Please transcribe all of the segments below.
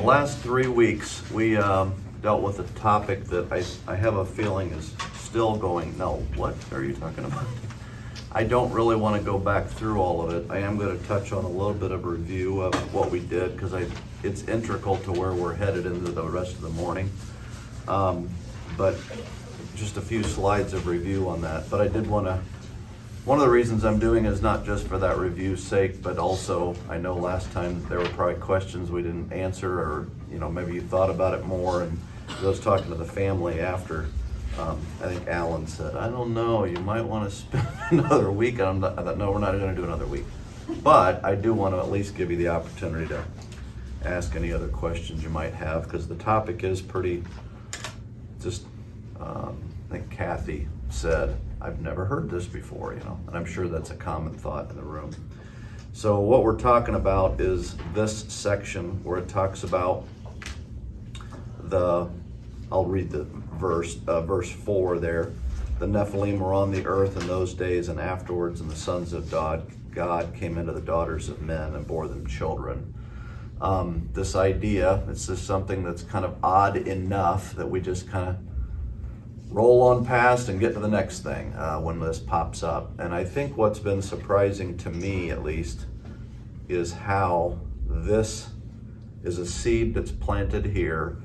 last 3 weeks, we dealt with a topic that I have a feeling is still going. No, what are you talking about? I don't really want to go back through all of it. I am going to touch on a little bit of a review of what we did because it's integral to where we're headed into the rest of the morning. But just a few slides of review on that. But I did want to, one of the reasons I'm doing is not just for that review's sake, but also I know last time there were probably questions we didn't answer, or maybe you thought about it more. And I was talking to the family after. I think Alan said, I don't know, you might want to spend another week. I thought, no, we're not going to do another week. But I do want to at least give you the opportunity to ask any other questions you might have, because the topic is pretty, I think Kathy said, I've never heard this before, and I'm sure that's a common thought in the room. So what we're talking about is this section where it talks about I'll read the verse 4 there. The Nephilim were on the earth in those days and afterwards, and the sons of God came into the daughters of men and bore them children. This idea, it's just something that's kind of odd enough that we just kind of roll on past and get to the next thing when this pops up. And I think what's been surprising to me, at least, is how this is a seed that's planted here,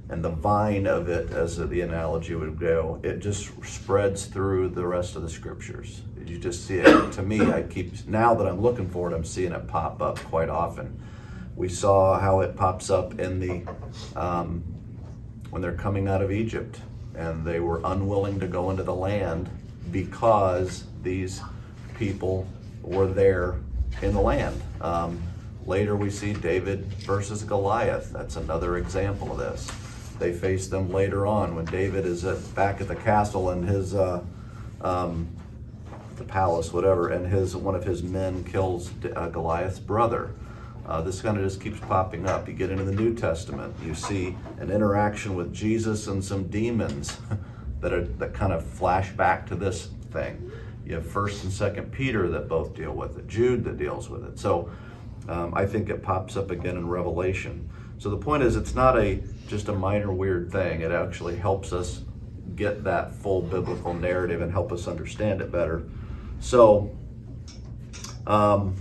and the vine of it, as the analogy would go, it just spreads through the rest of the scriptures. You just see it. To me, now that I'm looking for it, I'm seeing it pop up quite often. We saw how it pops up in when they're coming out of Egypt, and they were unwilling to go into the land because these people were there in the land. Later we see David versus Goliath. That's another example of this. They face them later on when David is back at the castle and his the palace, whatever, and one of his men kills Goliath's brother. This kind of just keeps popping up. You get into the New Testament, you see an interaction with Jesus and some demons that kind of flash back to this thing. You have 1st and 2nd Peter that both deal with it, Jude that deals with it. So I think it pops up again in Revelation. So the point is, it's not just a minor weird thing. It actually helps us get that full biblical narrative and help us understand it better. So, oh,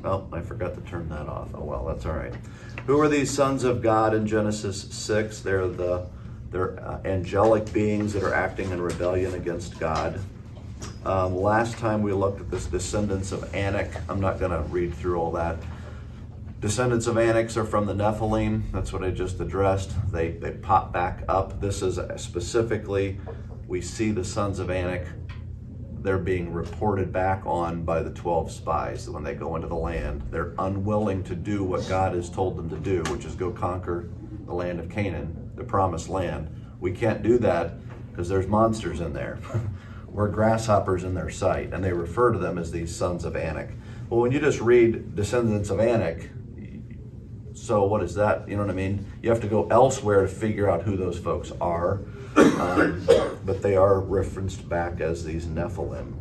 I forgot to turn that off. Oh well, that's all right. Who are these sons of God in Genesis 6? They're angelic beings that are acting in rebellion against God. Last time we looked at this descendants of Anak. I'm not going to read through all that. Descendants of Anak are from the Nephilim. That's what I just addressed. They pop back up. This is specifically, we see the sons of Anak. They're being reported back on by the 12 spies when they go into the land. They're unwilling to do what God has told them to do, which is go conquer the land of Canaan, the promised land. We can't do that because there's monsters in there. We're grasshoppers in their sight, and they refer to them as these sons of Anak. Well, when you just read descendants of Anak, so what is that? You know what I mean? You have to go elsewhere to figure out who those folks are. But they are referenced back as these Nephilim,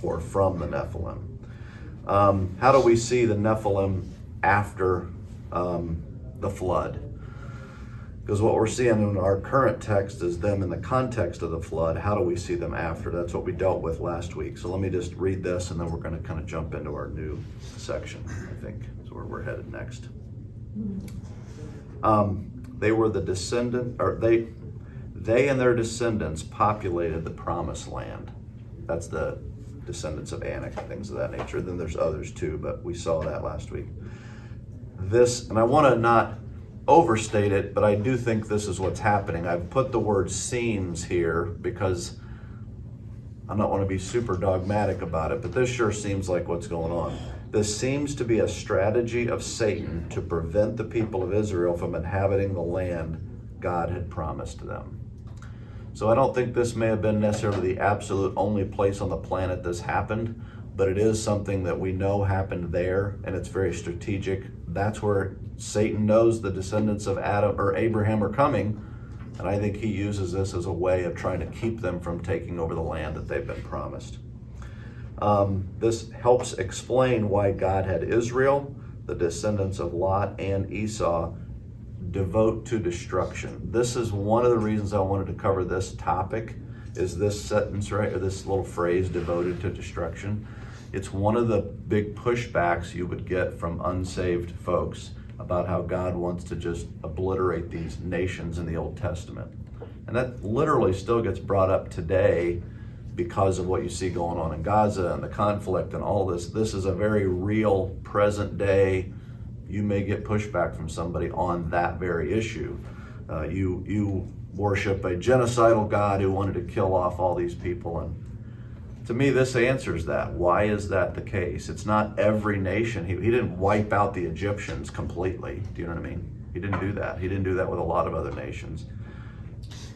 or from the Nephilim. How do we see the Nephilim after the flood? Because what we're seeing in our current text is them in the context of the flood. How do we see them after? That's what we dealt with last week. So let me just read this, and then we're going to kind of jump into our new section, I think, is where we're headed next. They were the descendant, or they and their descendants populated the promised land. That's the descendants of Anak, things of that nature. Then there's others too, but we saw that last week. This, and I want to not overstate it, but I do think this is what's happening. I've put the word seems here because I don't want to be super dogmatic about it, but this sure seems like what's going on. This seems to be a strategy of Satan to prevent the people of Israel from inhabiting the land God had promised them. So I don't think this may have been necessarily the absolute only place on the planet this happened, but it is something that we know happened there, and it's very strategic. That's where Satan knows the descendants of Adam or Abraham are coming, and I think he uses this as a way of trying to keep them from taking over the land that they've been promised. This helps explain why God had Israel the descendants of Lot and Esau, devote to destruction. This is one of the reasons I wanted to cover this topic, is this sentence, right, or this little phrase, devoted to destruction. It's one of the big pushbacks you would get from unsaved folks about how God wants to just obliterate these nations in the Old Testament. And that literally still gets brought up today because of what you see going on in Gaza and the conflict and all this. This is a very real, present day. You may get pushback from somebody on that very issue. You worship a genocidal God who wanted to kill off all these people. And to me, this answers that. Why is that the case? It's not every nation. He didn't wipe out the Egyptians completely. Do you know what I mean? He didn't do that. He didn't do that with a lot of other nations.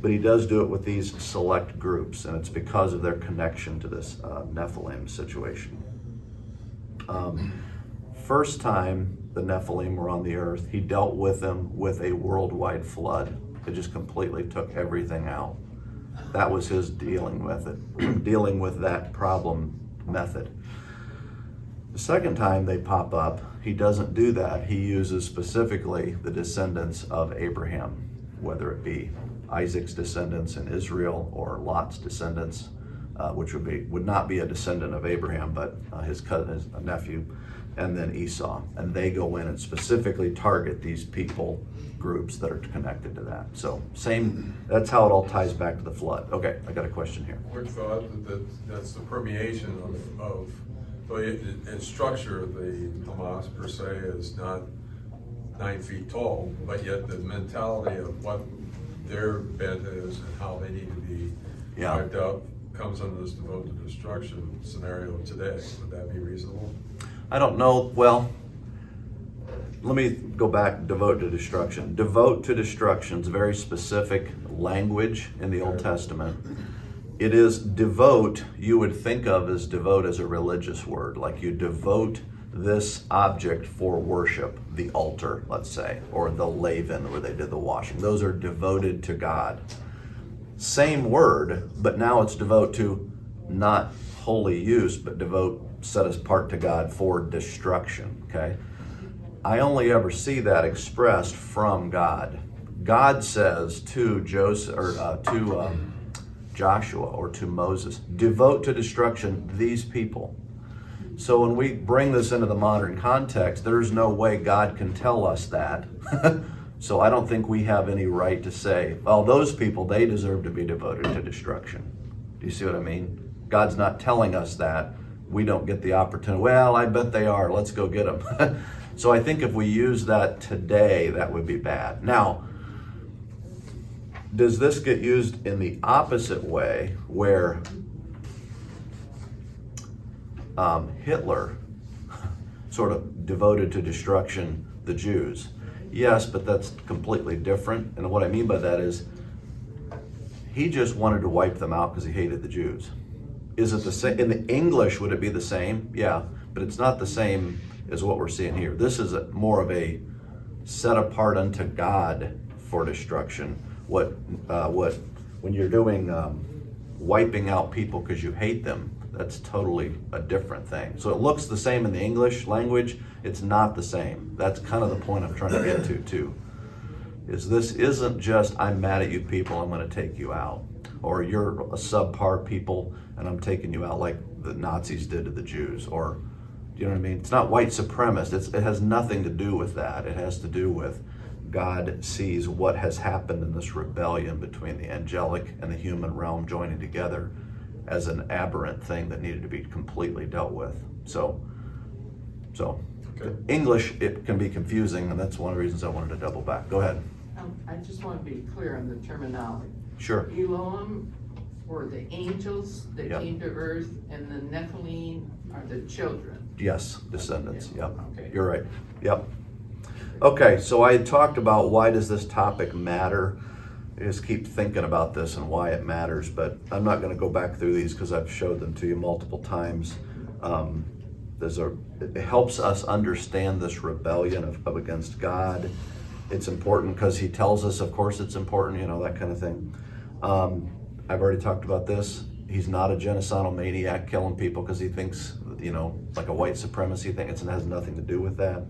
But he does do it with these select groups, and it's because of their connection to this Nephilim situation. First time the Nephilim were on the earth, he dealt with them with a worldwide flood. It just completely took everything out. That was his dealing with it, dealing with that problem method. The second time they pop up, he doesn't do that. He uses specifically the descendants of Abraham, whether it be Isaac's descendants in Israel or Lot's descendants, which would not be a descendant of Abraham, but his cousin, his nephew, and then Esau. And they go in and specifically target these people groups that are connected to that. So that's how it all ties back to the flood. Okay, I got a question here. Quick thought that's the permeation of in structure, the Hamas per se is not 9 feet tall, but yet the mentality of what their bent is and how they need to be wiped out comes under this devote to destruction scenario today. Would that be reasonable? I don't know. Well, let me go back. Devote to destruction. Devote to destruction is a very specific language in the Old Testament. It is devote, you would think of as devote as a religious word, like you devote this object for worship, the altar, let's say, or the laven where they did the washing. Those are devoted to God. Same word, but now it's devote to not holy use, but devote, set apart to God for destruction, okay? I only ever see that expressed from God. God says to Joseph, or to Joshua or to Moses, devote to destruction these people. So when we bring this into the modern context, there's no way God can tell us that. So I don't think we have any right to say, well, those people, they deserve to be devoted to destruction. Do you see what I mean? God's not telling us that. We don't get the opportunity. Well, I bet they are. Let's go get them. So I think if we use that today, that would be bad. Now, does this get used in the opposite way where Hitler sort of devoted to destruction the Jews? Yes, but that's completely different. And what I mean by that is he just wanted to wipe them out because he hated the Jews. Is it the same? In the English, would it be the same? Yeah, but it's not the same as what we're seeing here. This is more of a set apart unto God for destruction. When you're doing wiping out people because you hate them, that's totally a different thing. So it looks the same in the English language. It's not the same. That's kind of the point I'm trying to get to too. Is this isn't just I'm mad at you people, I'm going to take you out, or you're a subpar people and I'm taking you out like the Nazis did to the Jews, or you know what I mean? It's not white supremacist. It has nothing to do with that. It has to do with God sees what has happened in this rebellion between the angelic and the human realm joining together as an aberrant thing that needed to be completely dealt with. So okay. English, it can be confusing, and that's one of the reasons I wanted to double back. Go ahead. I just want to be clear on the terminology. Sure. Elohim were the angels that came to earth, and the Nephilim are the children. Yes, descendants. Yeah. Yep. Okay. You're right. Yep. Okay, so I had talked about why does this topic matter. I just keep thinking about this and why it matters, but I'm not going to go back through these because I've showed them to you multiple times. It helps us understand this rebellion of against God. It's important because he tells us, of course it's important, that kind of thing. I've already talked about this. He's not a genocidal maniac killing people because he thinks, like a white supremacy thing. It has nothing to do with that.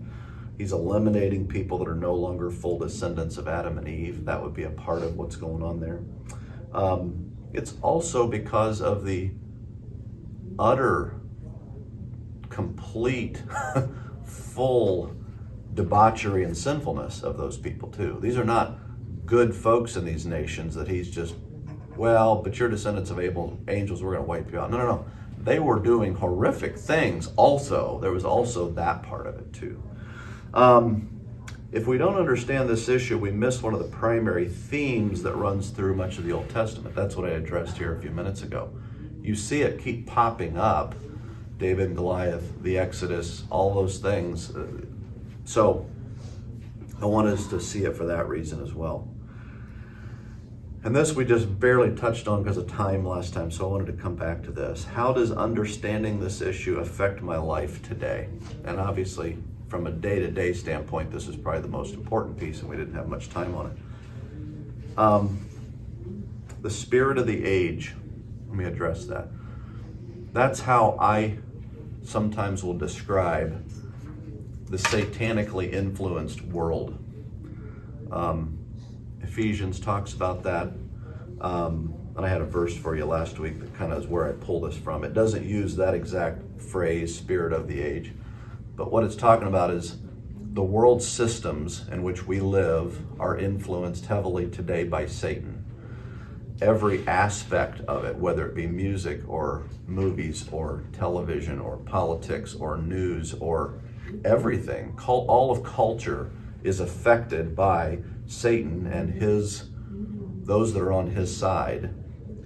He's eliminating people that are no longer full descendants of Adam and Eve. That would be a part of what's going on there. It's also because of the utter, complete, full debauchery and sinfulness of those people too. These are not good folks in these nations that he's just, well, but you're descendants of angels, we're going to wipe you out. No. They were doing horrific things also. There was also that part of it too. If we don't understand this issue, we miss one of the primary themes that runs through much of the Old Testament. That's what I addressed here a few minutes ago. You see it keep popping up. David and Goliath, the Exodus, all those things. So I want us to see it for that reason as well. And this we just barely touched on because of time last time, so I wanted to come back to this. How does understanding this issue affect my life today? And obviously, from a day-to-day standpoint, this is probably the most important piece, and we didn't have much time on it. The spirit of the age, let me address that. That's how I sometimes will describe the satanically influenced world. Ephesians talks about that. And I had a verse for you last week that kind of is where I pull this from. It doesn't use that exact phrase, spirit of the age. But what it's talking about is the world systems in which we live are influenced heavily today by Satan. Every aspect of it, whether it be music or movies or television or politics or news or everything, all of culture is affected by Satan and those that are on his side,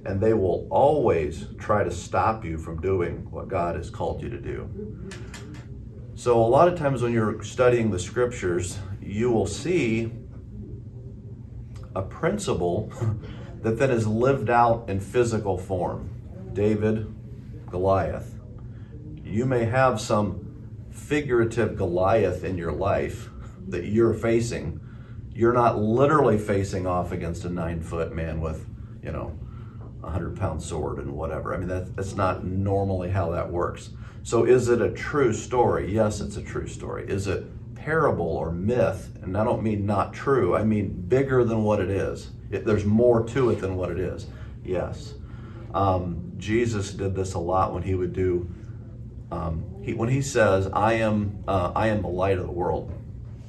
and they will always try to stop you from doing what God has called you to do. So a lot of times when you're studying the scriptures, you will see a principle that then is lived out in physical form. David, Goliath. You may have some figurative Goliath in your life that you're facing. You're not literally facing off against a 9-foot man with, 100-pound sword and whatever. I mean, that's not normally how that works. So is it a true story? Yes, it's a true story. Is it parable or myth? And I don't mean not true. I mean bigger than what it is. There's more to it than what it is. Yes. Jesus did this a lot when he would do, when he says, I am the light of the world.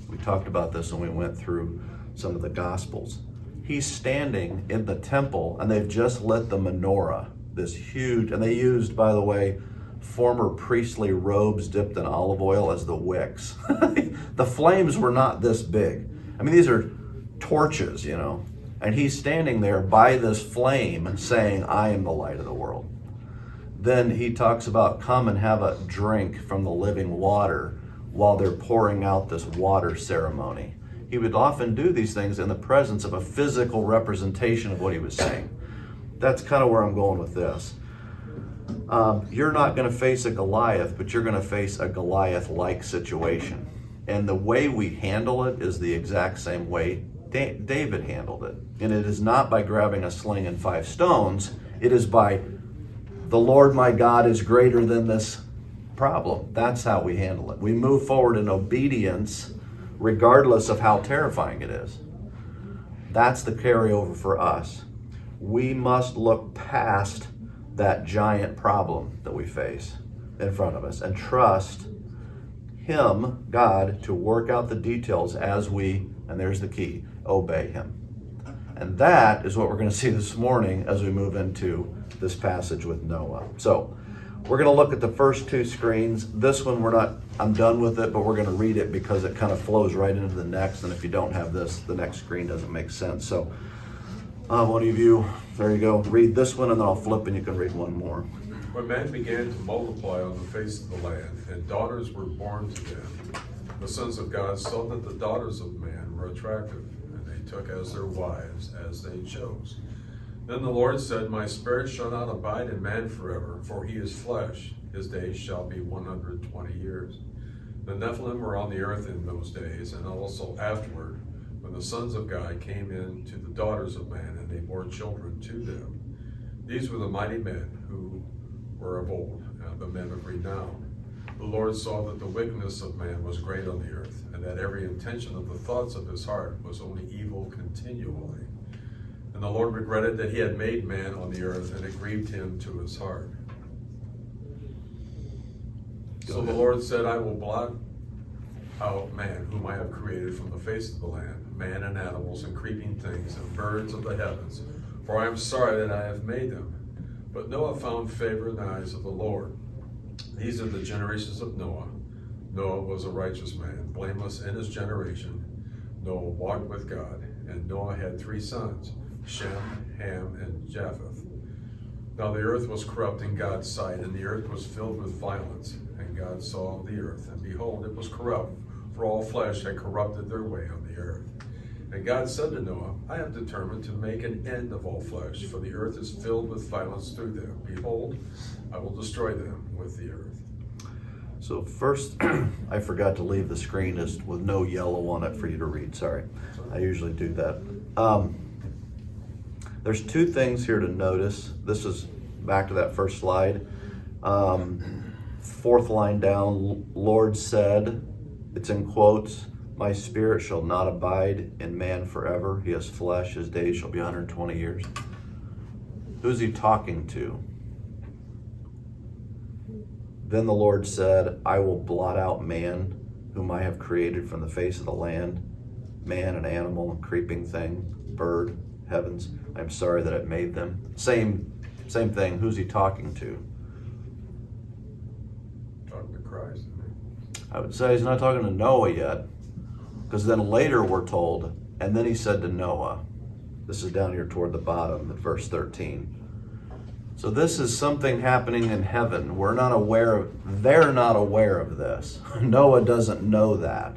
We talked about this when we went through some of the Gospels. He's standing in the temple, and they've just lit the menorah, this huge, and they used, by the way, former priestly robes dipped in olive oil as the wicks. The flames were not this big. I mean, these are torches, and he's standing there by this flame saying, I am the light of the world. Then he talks about come and have a drink from the living water while they're pouring out this water ceremony. He would often do these things in the presence of a physical representation of what he was saying. That's kind of where I'm going with this. You're not going to face a Goliath, but you're going to face a Goliath-like situation. And the way we handle it is the exact same way David handled it. And it is not by grabbing a sling and 5 stones. It is by the Lord my God is greater than this problem. That's how we handle it. We move forward in obedience regardless of how terrifying it is. That's the carryover for us. We must look past that giant problem that we face in front of us and trust Him, God, to work out the details as we, and there's the key, obey Him. And that is what we're going to see this morning as we move into this passage with Noah. So we're going to look at the first 2 screens. This one I'm done with it, but we're going to read it because it kind of flows right into the next. And if you don't have this, the next screen doesn't make sense. So one of you, there you go, read this one and then I'll flip and you can read one more. When man began to multiply on the face of the land, and daughters were born to them, the sons of God saw that the daughters of man were attractive, and they took as their wives as they chose. Then the Lord said, My spirit shall not abide in man forever, for he is flesh. His days shall be 120 years. The Nephilim were on the earth in those days, and also afterward, when the sons of God came in to the daughters of man, and they bore children to them. These were the mighty men who were of old, the men of renown. The Lord saw that the wickedness of man was great on the earth, and that every intention of the thoughts of his heart was only evil continually. And the Lord regretted that he had made man on the earth, and it grieved him to his heart. So the Lord said, I will blot out man, whom I have created from the face of the land, man and animals and creeping things and birds of the heavens, for I am sorry that I have made them. But Noah found favor in the eyes of the Lord. These are the generations of Noah. Noah was a righteous man, blameless in his generation. Noah walked with God, and Noah had 3 sons, Shem, Ham, and Japheth. Now the earth was corrupt in God's sight, and the earth was filled with violence. And God saw the earth, and behold, it was corrupt, for all flesh had corrupted their way on the earth. And God said to Noah, I have determined to make an end of all flesh, for the earth is filled with violence through them. Behold, I will destroy them with the earth. So first, I forgot to leave the screen is with no yellow on it for you to read. Sorry. I usually do that. There's 2 things here to notice. This is back to that first slide. 4th line down, Lord said, it's in quotes, my spirit shall not abide in man forever. He has flesh, his days shall be 120 years. Who's he talking to? Then the Lord said, I will blot out man, whom I have created from the face of the land, man and animal, creeping thing, bird, heavens. I'm sorry that I made them. Same thing. Who's he talking to? Talking to Christ. I would say he's not talking to Noah yet, because then later we're told, and then he said to Noah. This is down here toward the bottom at verse 13. So this is something happening in heaven. They're not aware of this. Noah doesn't know that.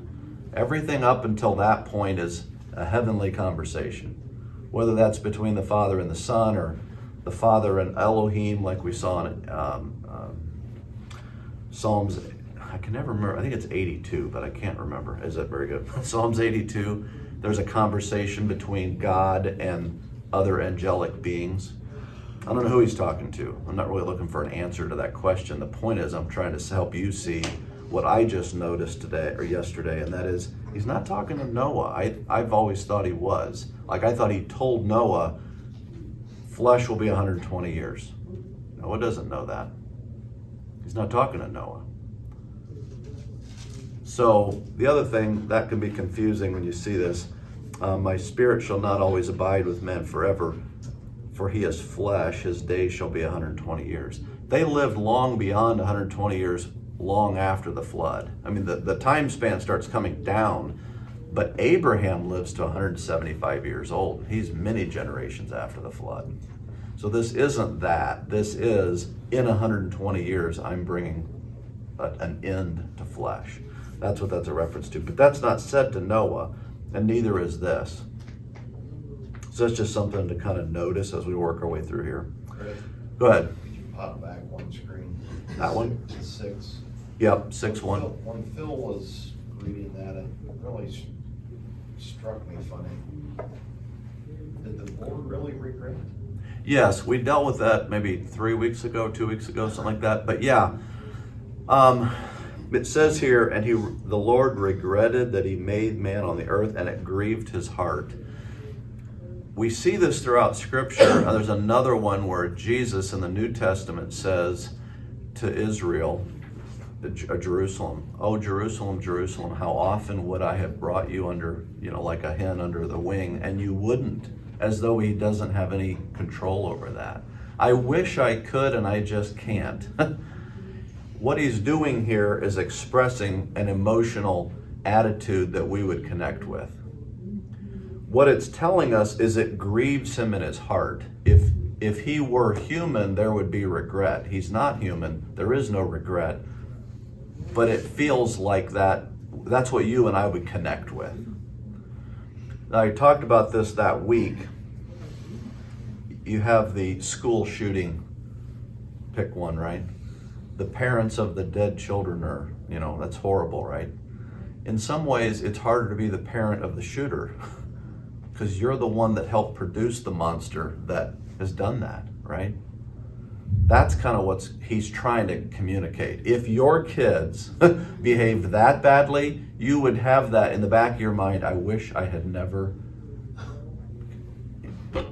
Everything up until that point is a heavenly conversation. Whether that's between the Father and the Son, or the Father and Elohim, like we saw in Psalms, I can never remember, I think it's 82, but I can't remember. Is that very good? Psalms 82, there's a conversation between God and other angelic beings. I don't know who he's talking to. I'm not really looking for an answer to that question. The point is, I'm trying to help you see what I just noticed today or yesterday, and that is, he's not talking to Noah. I've always thought he was. Like, I thought he told Noah, flesh will be 120 years. Noah doesn't know that. He's not talking to Noah. So the other thing that can be confusing when you see this, my spirit shall not always abide with men forever, for he is flesh, his days shall be 120 years. They lived long beyond 120 years, long after the flood. I mean, the time span starts coming down, but Abraham lives to 175 years old. He's many generations after the flood. So this isn't that. This is, in 120 years, I'm bringing an end to flesh. That's what that's a reference to. But that's not said to Noah, and neither is this. So it's just something to kind of notice as we work our way through here. Chris, Go ahead. could you pop back one screen? That one? 6. Yep, 6-1. When Phil was reading that, it really struck me funny. Did the board really regret it? Yes, we dealt with that maybe 3 weeks ago, 2 weeks ago, something like that. But yeah, it says here, and the Lord regretted that he made man on the earth, and it grieved his heart. We see this throughout Scripture. There's another one where Jesus in the New Testament says to Israel, Jerusalem, oh, Jerusalem, Jerusalem, how often would I have brought you under, like a hen under the wing, and you wouldn't, as though he doesn't have any control over that. I wish I could, and I just can't. What he's doing here is expressing an emotional attitude that we would connect with. What it's telling us is it grieves him in his heart. If he were human, there would be regret. He's not human. There is no regret. But it feels like that's what you and I would connect with. Now, I talked about this that week. You have the school shooting. Pick one, right? The parents of the dead children are, that's horrible, right? In some ways, it's harder to be the parent of the shooter because you're the one that helped produce the monster that has done that, right? That's kind of what he's trying to communicate. If your kids behaved that badly, you would have that in the back of your mind. I wish I had never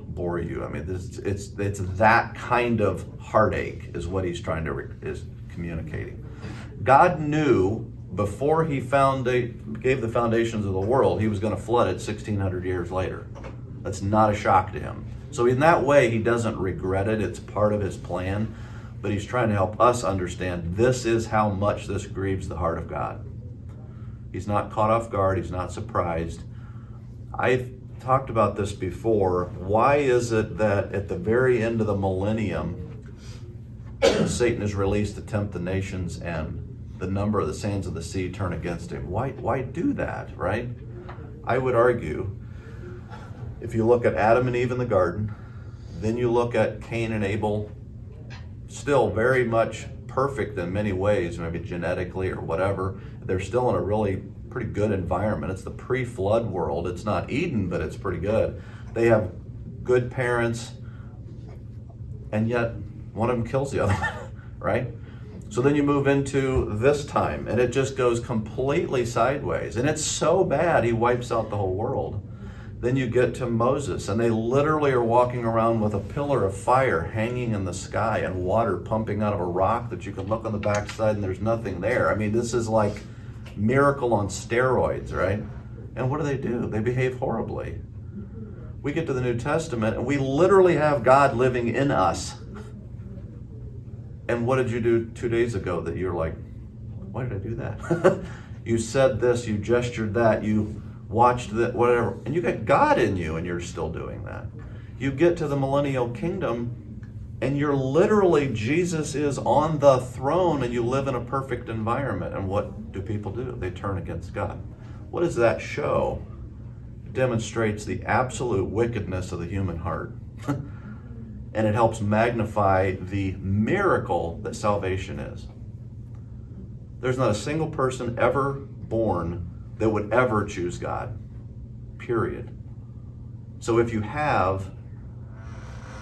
bore you. I mean, it's that kind of heartache is what he's trying to is communicating. God knew before he gave the foundations of the world, he was going to flood it 1,600 years later. That's not a shock to him. So in that way, he doesn't regret it. It's part of his plan. But he's trying to help us understand this is how much this grieves the heart of God. He's not caught off guard. He's not surprised. I've talked about this before. Why is it that at the very end of the millennium, Satan is released to tempt the nations and the number of the sands of the sea turn against him? Why do that, right? I would argue, if you look at Adam and Eve in the garden, then you look at Cain and Abel, still very much perfect in many ways, maybe genetically or whatever. They're still in a really pretty good environment. It's the pre-flood world. It's not Eden, but it's pretty good. They have good parents, and yet one of them kills the other one, right? So then you move into this time, and it just goes completely sideways. And it's so bad, he wipes out the whole world. Then you get to Moses, and they literally are walking around with a pillar of fire hanging in the sky and water pumping out of a rock that you can look on the backside and there's nothing there. I mean, this is like miracle on steroids, right? And what do? They behave horribly. We get to the New Testament, and we literally have God living in us. And what did you do 2 days ago that you're like, why did I do that? You said this, you gestured that, you watched that, whatever, and you got God in you, and you're still doing that. You get to the millennial kingdom, and you're literally, Jesus is on the throne, and you live in a perfect environment. And what do people do? They turn against God. What does that show? It demonstrates the absolute wickedness of the human heart. And it helps magnify the miracle that salvation is. There's not a single person ever born that would ever choose God, period. So if you have,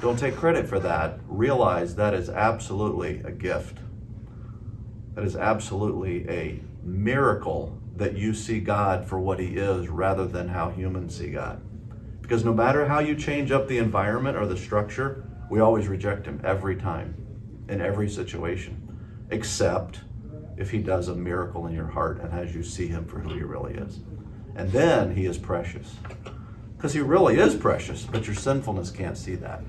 don't take credit for that. Realize that is absolutely a gift. That is absolutely a miracle that you see God for what he is rather than how humans see God. Because no matter how you change up the environment or the structure, we always reject him every time, in every situation, except if he does a miracle in your heart and has you see him for who he really is. And then he is precious. Because he really is precious, but your sinfulness can't see that.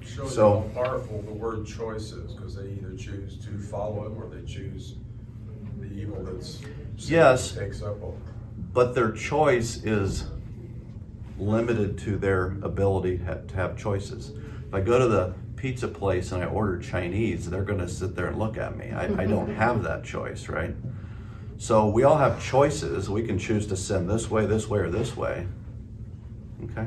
Shows So- how powerful the word choice is, because they either choose to follow him or they choose the evil that's Yes. takes up on. But their choice is limited to their ability to have choices. If I go to the pizza place and I order Chinese, they're going to sit there and look at me. I don't have that choice, right? So we all have choices. We can choose to sin this way, or this way. Okay?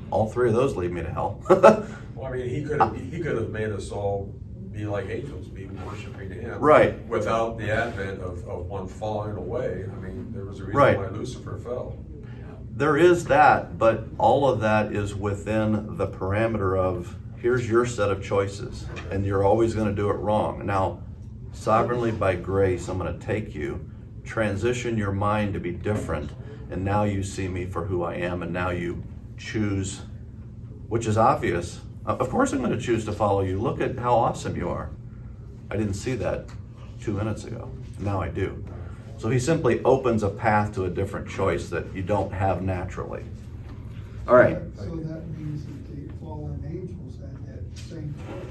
All three of those lead me to hell. Well, I mean, he could have made us all be like angels, be worshiping him. Right. Without the advent of one falling away. I mean, there was a reason Right. why Lucifer fell. There is that, but all of that is within the parameter of here's your set of choices, and you're always going to do it wrong. Now, sovereignly by grace, I'm going to take you, transition your mind to be different, and now you see me for who I am, and now you choose, which is obvious. Of course I'm going to choose to follow you. Look at how awesome you are. I didn't see that 2 minutes ago. Now I do. So he simply opens a path to a different choice that you don't have naturally. All right. So that means that the fallen angels had that same choice.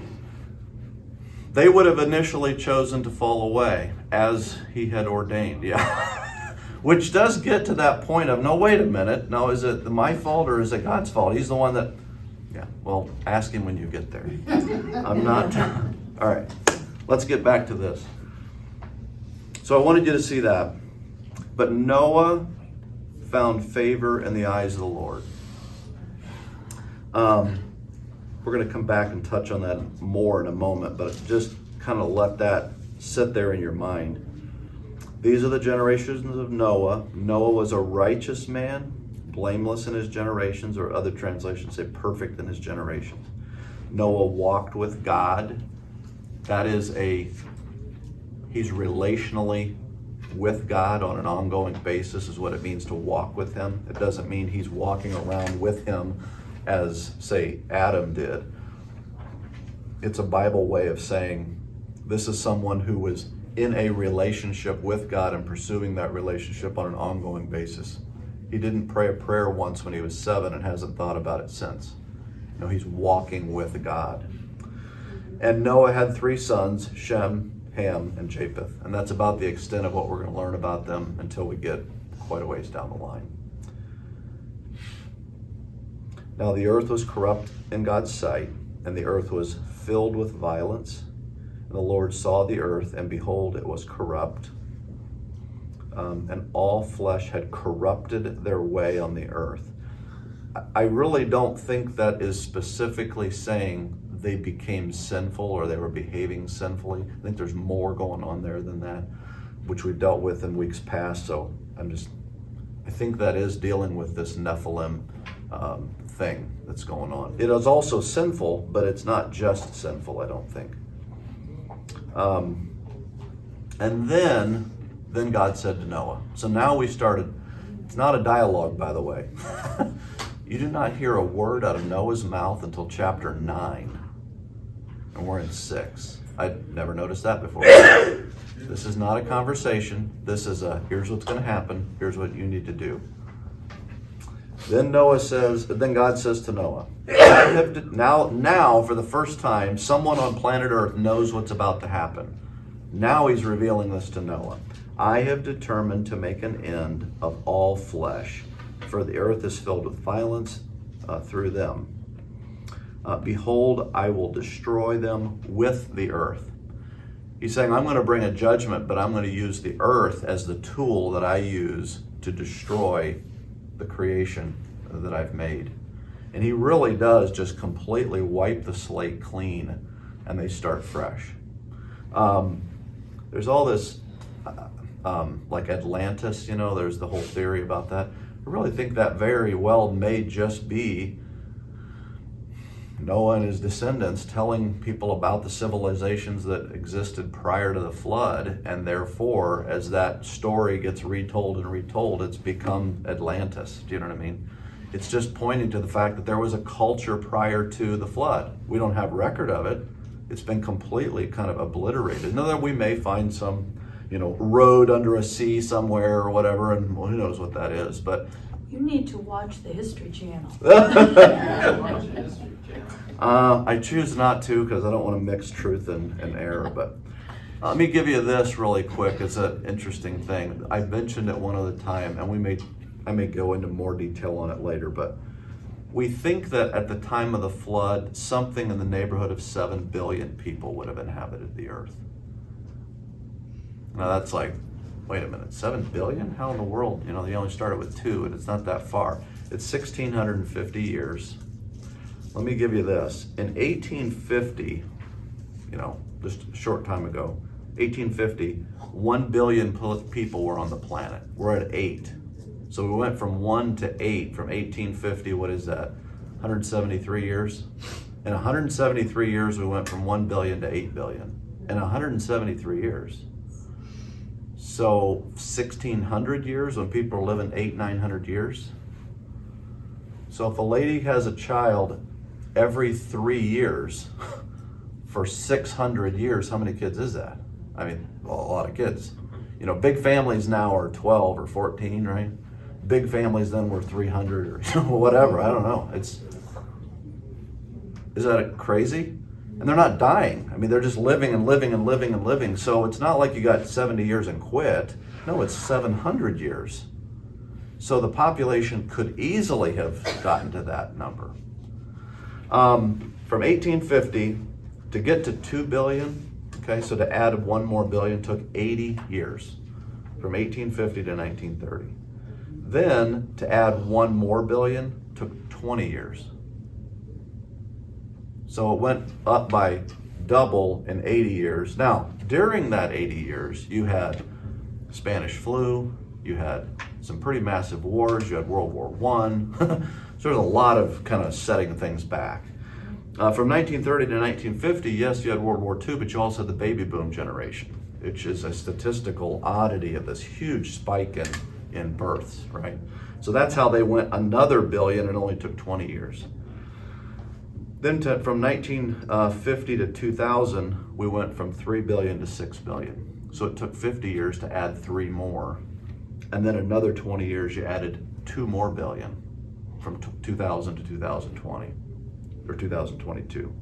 They would have initially chosen to fall away as he had ordained. Yeah. Which does get to that point of, no, wait a minute. No, is it my fault or is it God's fault? He's the one that, yeah, well, ask him when you get there. I'm not. All right. Let's get back to this. So I wanted you to see that. But Noah found favor in the eyes of the Lord. We're going to come back and touch on that more in a moment, but just kind of let that sit there in your mind. These are the generations of Noah. Noah was a righteous man, blameless in his generations, or other translations say perfect in his generations. Noah walked with God. That is he's relationally with God on an ongoing basis is what it means to walk with him. It doesn't mean he's walking around with him as, say, Adam did. It's a Bible way of saying this is someone who was in a relationship with God and pursuing that relationship on an ongoing basis. He didn't pray a prayer once when he was 7 and hasn't thought about it since. No, he's walking with God. And Noah had 3 sons, Shem, Ham, and Japheth. And that's about the extent of what we're going to learn about them until we get quite a ways down the line. Now the earth was corrupt in God's sight, and the earth was filled with violence. And the Lord saw the earth, and behold, it was corrupt. And all flesh had corrupted their way on the earth. I really don't think that is specifically saying they became sinful or they were behaving sinfully. I think there's more going on there than that, which we dealt with in weeks past. So I think that is dealing with this Nephilim thing that's going on. It is also sinful, but it's not just sinful, I don't think. And then God said to Noah. So now we started, it's not a dialogue, by the way. You do not hear a word out of Noah's mouth until chapter 9. And we're in 6. I'd never noticed that before. This is not a conversation. This is here's what's going to happen. Here's what you need to do. Then God says to Noah, now for the first time, someone on planet Earth knows what's about to happen. Now he's revealing this to Noah. I have determined to make an end of all flesh, for the earth is filled with violence through them. Behold, I will destroy them with the earth. He's saying, I'm going to bring a judgment, but I'm going to use the earth as the tool that I use to destroy the creation that I've made. And he really does just completely wipe the slate clean, and they start fresh. There's all this, like Atlantis, there's the whole theory about that. I really think that very well may just be Noah and his descendants telling people about the civilizations that existed prior to the flood, and therefore, as that story gets retold and retold, it's become Atlantis. Do you know what I mean? It's just pointing to the fact that there was a culture prior to the flood. We don't have record of it. It's been completely kind of obliterated. Now that we may find some, road under a sea somewhere or whatever, and who knows what that is, but you need to watch the History Channel. I choose not to because I don't want to mix truth and error, but let me give you this really quick. It's an interesting thing. I mentioned it one other time, and I may go into more detail on it later, but we think that at the time of the flood, something in the neighborhood of 7 billion people would have inhabited the earth. Now that's like, wait a minute, 7 billion? How in the world? They only started with 2, and it's not that far. It's 1,650 years. Let me give you this. In 1850, just a short time ago, 1850, 1 billion people were on the planet. We're at 8. So we went from 1 to 8 from 1850. What is that? 173 years? In 173 years, we went from 1 billion to 8 billion. In 173 years. So 1,600 years when people are living 900 years. So if a lady has a child every 3 years for 600 years, how many kids is that? I mean, well, a lot of kids. Big families now are 12 or 14, right? Big families then were 300 or whatever. I don't know. Is that crazy? And they're not dying. I mean, they're just living and living and living and living. So it's not like you got 70 years and quit. No, it's 700 years. So the population could easily have gotten to that number. From 1850 to get to 2 billion, okay, so to add 1 more billion took 80 years, from 1850 to 1930. Then to add 1 more billion took 20 years. So it went up by double in 80 years. Now, during that 80 years, you had Spanish flu, you had some pretty massive wars, you had World War I. So there's a lot of kind of setting things back. From 1930 to 1950, yes, you had World War II, but you also had the baby boom generation. which is a statistical oddity of this huge spike in births, right? So that's how they went another billion. It only took 20 years. Then from 1950 to 2000, we went from 3 billion to 6 billion. So it took 50 years to add 3 more. And then another 20 years, you added 2 more billion from 2000 to 2020 or 2022.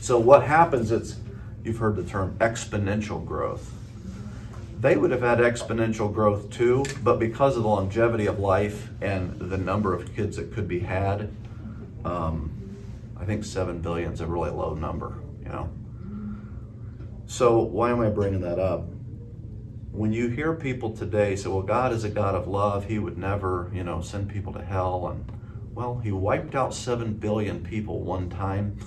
So what happens is, you've heard the term exponential growth. They would have had exponential growth too, but because of the longevity of life and the number of kids that could be had, I think 7 billion is a really low number, you know. So why am I bringing that up? When you hear people today say, well, God is a God of love, he would never, you know, send people to hell, and well, he wiped out 7 billion people one time.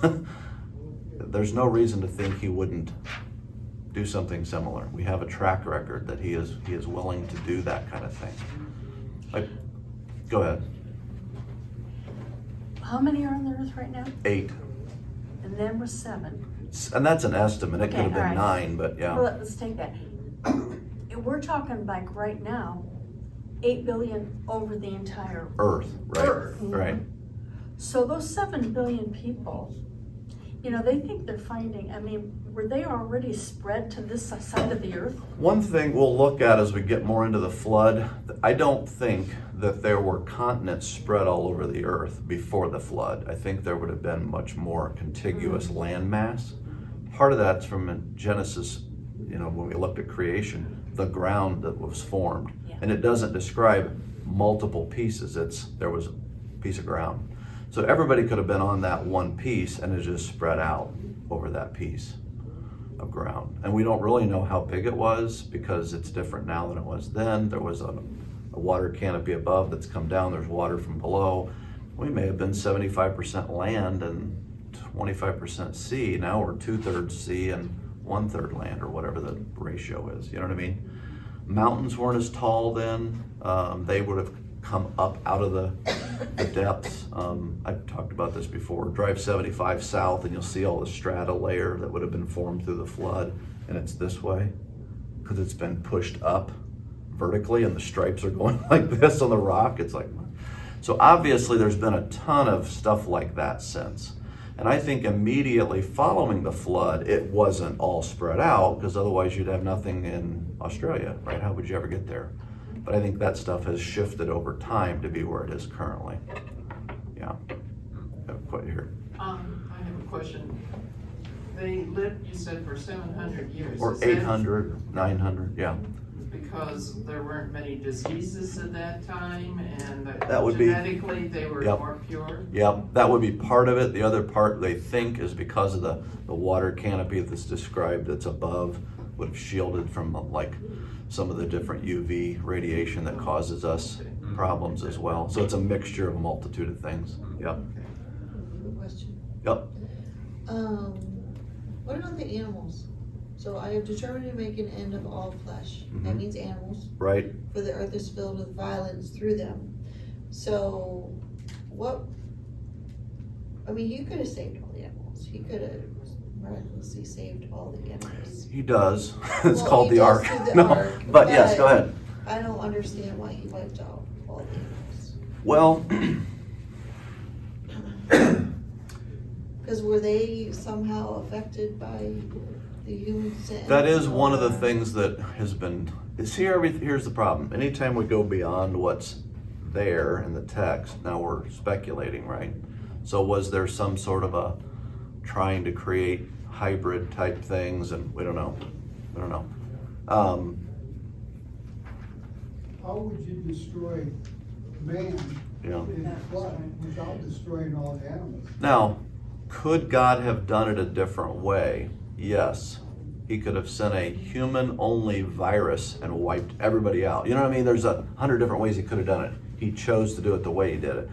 There's no reason to think he wouldn't do something similar. We have a track record that he is willing to do that kind of thing. Like, go ahead. How many are on the earth right now? 8. And then was 7. And that's an estimate. It Okay, could have been all right. 9, but yeah. Well, let's take that. We're talking like right now, 8 billion over the entire Earth, right? Earth. Right. So those 7 billion people, you know, they think they're finding, I mean, were they already spread to this side of the earth? One thing we'll look at as we get more into the flood, I don't think that there were continents spread all over the earth before the flood. I think there would have been much more contiguous landmass. Part of that's from Genesis, you know, when we looked at creation, the ground that was formed. Yeah. And it doesn't describe multiple pieces, there was a piece of ground. So everybody could have been on that one piece and it just spread out over that piece of ground. And we don't really know how big it was because it's different now than it was then. There was a water canopy above that's come down, there's water from below. We may have been 75% land and 25% sea. Now we're 2/3 sea and 1/3 land, or whatever the ratio is, you know what I mean? Mountains weren't as tall then. They would have come up out of the depths. I've talked about this before. Drive 75 south and you'll see all the strata layer that would have been formed through the flood, and it's this way because it's been pushed up vertically and the stripes are going like this on the rock. It's like, so obviously there's been a ton of stuff like that since. And I think immediately following the flood, it wasn't all spread out, because otherwise you'd have nothing in Australia, right? How would you ever get there? But I think that stuff has shifted over time to be where it is currently. Yeah. Quite here. I have a question. They lived, you said, for 700 years. Or Is that 800, 900, yeah. Because there weren't many diseases at that time, and That would be- genetically they were Yep. more pure? Yep, that would be part of it. The other part, they think, is because of the water canopy that's described that's above, would have shielded from like some of the different UV radiation that causes us problems as well. So it's a mixture of a multitude of things. Yep, Question. yep. What about the animals? So I have determined to make an end of all flesh. That Mhm. means animals, Right. for the earth is filled with violence through them. So what, I mean, he could have saved all the animals. He could have miraculously saved all the animals. He does. It's Well, called he the does ark. through the No, ark, but yes, go but- ahead. I don't understand why he wiped out all the animals. Well, Because were they somehow affected by the human sin? that is one of the or- things that has been, here's the problem. Anytime we go beyond what's there in the text, now we're speculating, right? So was there some sort of a trying to create hybrid type things, and we don't know. How would you destroy man You know. in the flood without destroying all the animals? Now, could God have done it a different way? Yes. He could have sent a human-only virus and wiped everybody out. You know what I mean? There's 100 different ways he could have done it. He chose to do it the way he did it.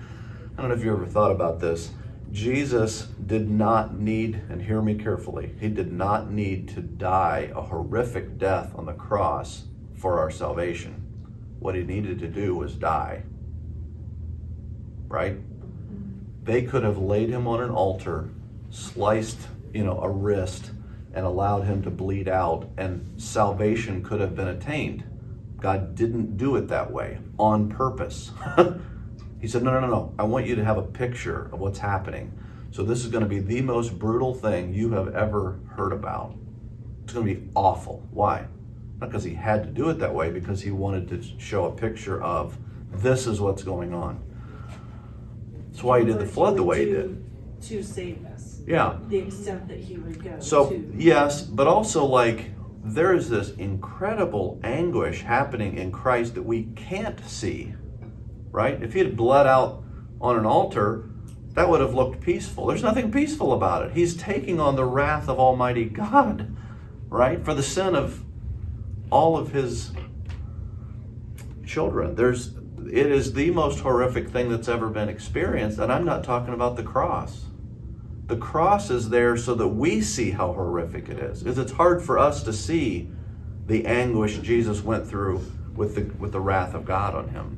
I don't know if you ever thought about this. Jesus did not need, and hear me carefully, he did not need to die a horrific death on the cross for our salvation. What he needed to do was die. Right? They could have laid him on an altar, sliced, a wrist, and allowed him to bleed out, and salvation could have been attained. God didn't do it that way on purpose. He said, no, I want you to have a picture of what's happening. So this is going to be the most brutal thing you have ever heard about. It's going to be awful. Why? Not because he had to do it that way, because he wanted to show a picture of this is what's going on. That's why he did the flood the way he did. To save us. Yeah. The extent that he would go So, to. yes, but also like there is this incredible anguish happening in Christ that we can't see, right? If he had bled out on an altar, that would have looked peaceful. There's nothing peaceful about it. He's taking on the wrath of Almighty God, right? For the sin of all of his children. It is the most horrific thing that's ever been experienced, and I'm not talking about the cross. The cross is there so that we see how horrific it is. Because it's hard for us to see the anguish Jesus went through with the wrath of God on him.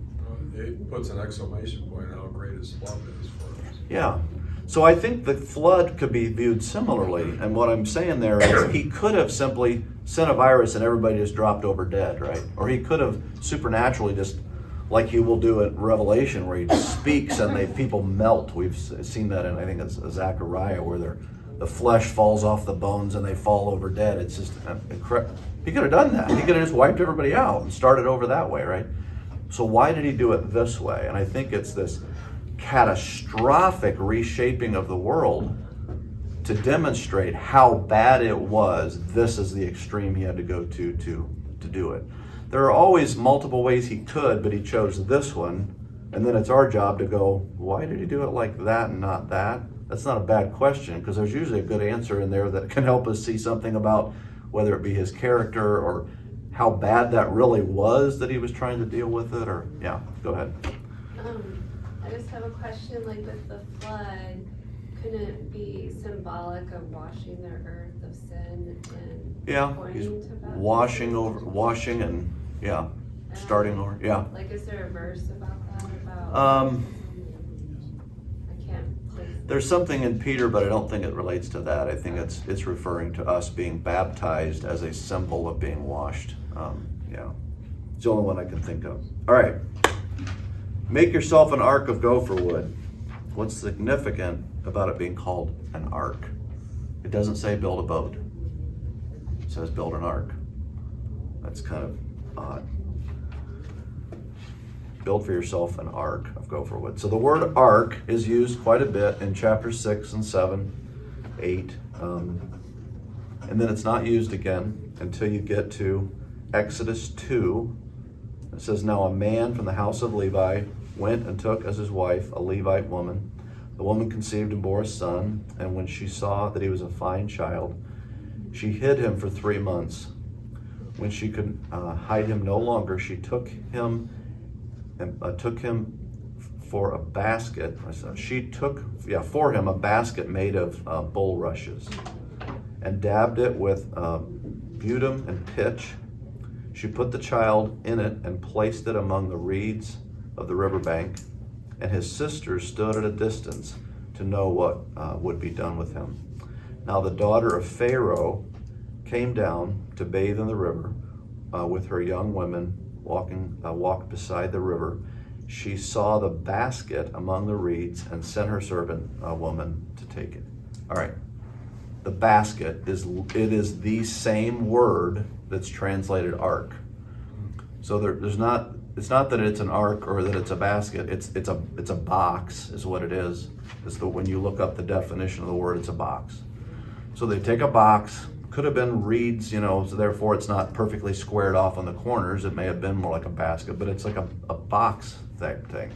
It puts an exclamation point on how great his love is for us. Yeah. So I think the flood could be viewed similarly. And what I'm saying there is he could have simply sent a virus and everybody just dropped over dead, right? Or he could have supernaturally just, like he will do at Revelation, where he speaks and people melt. We've seen that in, I think it's Zechariah, where the flesh falls off the bones and they fall over dead. It's just incredible. He could have done that. He could have just wiped everybody out and started over that way, right? So why did he do it this way? And I think it's this catastrophic reshaping of the world to demonstrate how bad it was. This is the extreme he had to go to do it. There are always multiple ways he could, but he chose this one. And then it's our job to go, why did he do it like that and not that? That's not a bad question, because there's usually a good answer in there that can help us see something about whether it be his character or how bad that really was that he was trying to deal with it. Or, yeah, go ahead. I just have a question, like with the flood, couldn't it be symbolic of washing the earth of sin and Yeah, pointing he's to baptism? washing and, yeah, starting over, yeah. Like, is there a verse about that? About I can't place it. There's something in Peter, but I don't think it relates to that. I think it's referring to us being baptized as a symbol of being washed. Yeah, it's the only one I can think of. All right, make yourself an ark of gopher wood. What's significant about it being called an ark? It doesn't say build a boat. It says build an ark. That's kind of odd. Build for yourself an ark of gopher wood. So the word ark is used quite a bit in chapter 6 and 7, 8. And then it's not used again until you get to Exodus 2. It says, now a man from the house of Levi went and took as his wife a Levite woman. The woman conceived and bore a son, and when she saw that he was a fine child, she hid him for 3 months. When she could hide him no longer, she took him for a basket. She took for him a basket made of bulrushes, and dabbed it with bitumen and pitch. She put the child in it and placed it among the reeds of the riverbank, and his sisters stood at a distance to know what would be done with him. Now the daughter of Pharaoh came down to bathe in the river with her young women, walked beside the river. She saw the basket among the reeds and sent her servant woman to take it. All right, the basket is the same word that's translated ark. So it's not that it's an ark or that it's a basket. It's a box is what it is. When you look up the definition of the word, it's a box. So they take a box, could have been reeds, so therefore it's not perfectly squared off on the corners. It may have been more like a basket, but it's like a box thing.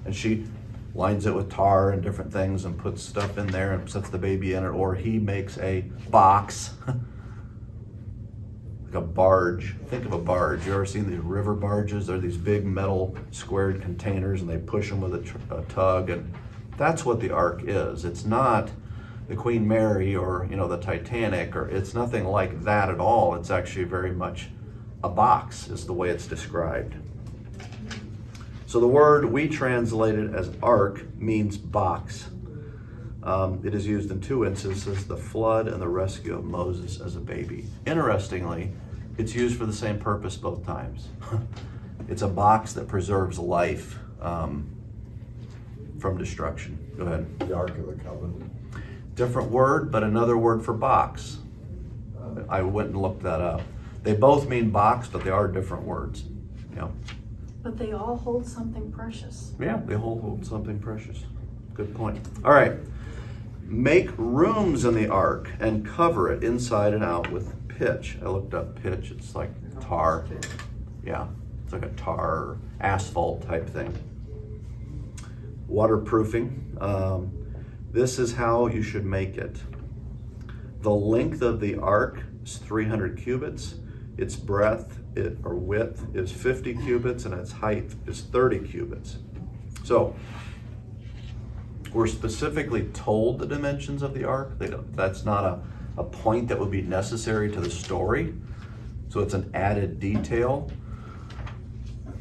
And she lines it with tar and different things and puts stuff in there and sets the baby in it, or he makes a box, like a barge. Think of a barge. You ever seen these river barges? They're these big metal squared containers, and they push them with a tug, and that's what the ark is. It's not the Queen Mary or the Titanic, or it's nothing like that at all. It's actually very much a box is the way it's described. So the word we translated as ark means box. It is used in 2 instances, the flood and the rescue of Moses as a baby. Interestingly, it's used for the same purpose both times. It's a box that preserves life from destruction. Go ahead. The Ark of the Covenant. Different word, but another word for box. I went and looked that up. They both mean box, but they are different words. Yeah. But they all hold something precious. Yeah, they hold something precious. Good point. All right. Make rooms in the ark and cover it inside and out with pitch. I looked up pitch. It's like tar. Yeah, it's like a tar or asphalt type thing. Waterproofing. This is how you should make it. The length of the ark is 300 cubits. Its breadth or width is 50 cubits, and its height is 30 cubits. So we're specifically told the dimensions of the ark. That's not a point that would be necessary to the story. So it's an added detail.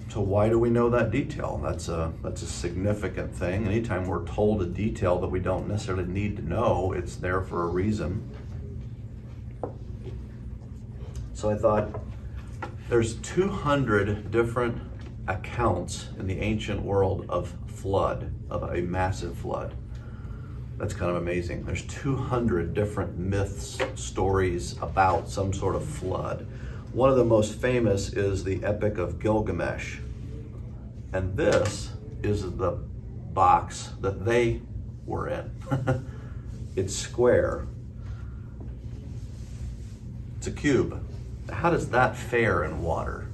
So why do we know that detail? That's a significant thing. Anytime we're told a detail that we don't necessarily need to know, it's there for a reason. So I thought there's 200 different accounts in the ancient world of flood, of a massive flood. That's kind of amazing. There's 200 different myths, stories about some sort of flood. One of the most famous is the Epic of Gilgamesh. And this is the box that they were in. It's square. It's a cube. How does that fare in water?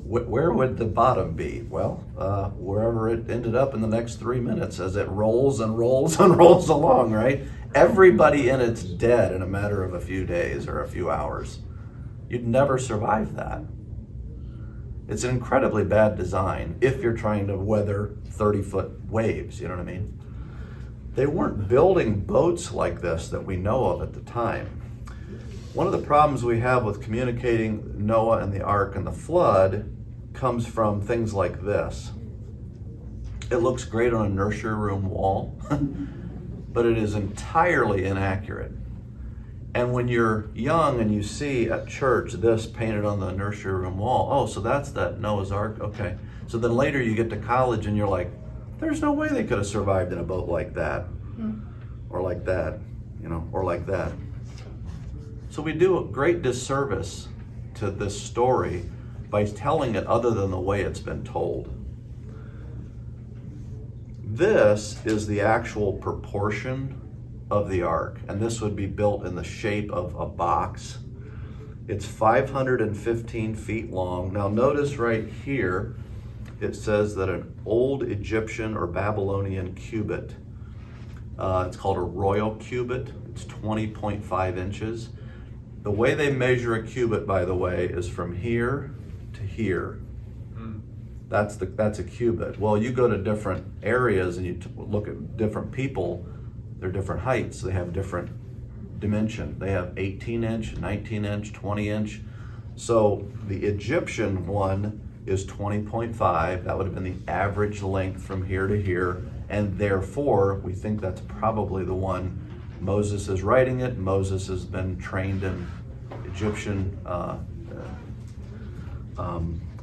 Where would the bottom be? Well, wherever it ended up in the next 3 minutes as it rolls and rolls and rolls along, right? Everybody in it's dead in a matter of a few days or a few hours. You'd never survive that. It's an incredibly bad design if you're trying to weather 30-foot waves, you know what I mean? They weren't building boats like this that we know of at the time. One of the problems we have with communicating Noah and the ark and the flood comes from things like this. It looks great on a nursery room wall, but it is entirely inaccurate. And when you're young and you see at church this painted on the nursery room wall, oh, so that's that Noah's Ark, okay. So then later you get to college and you're like, there's no way they could have survived in a boat like that, or like that, you know, or like that. So we do a great disservice to this story by telling it other than the way it's been told. This is the actual proportion of the ark, and this would be built in the shape of a box. It's 515 feet long. Now notice right here, it says that an old Egyptian or Babylonian cubit, it's called a royal cubit, it's 20.5 inches. The way they measure a cubit, by the way, is from here to here. That's a cubit. Well, you go to different areas and you look at different people, they're different heights, they have different dimension. They have 18 inch, 19 inch, 20 inch. So the Egyptian one is 20.5. That would have been the average length from here to here. And therefore, we think that's probably the one Moses is writing it. Moses has been trained in Egyptian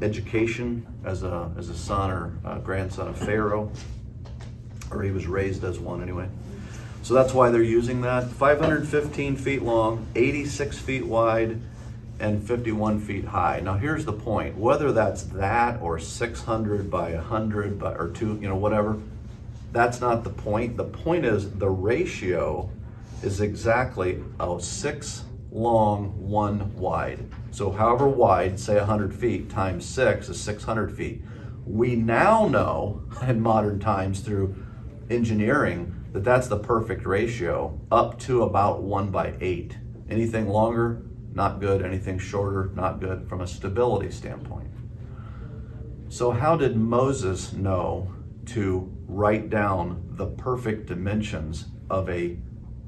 education as a son or grandson of Pharaoh, or he was raised as one anyway. So that's why they're using that. 515 feet long, 86 feet wide, and 51 feet high. Now here's the point. Whether that's that or 600 by 100 by, or 2, you know, whatever, that's not the point. The point is the ratio is exactly 6 long, 1 wide. So however wide, say 100 feet times 6 is 600 feet. We now know in modern times through engineering that that's the perfect ratio, up to about 1/8. Anything longer, not good. Anything shorter, not good from a stability standpoint. So how did Moses know to write down the perfect dimensions of a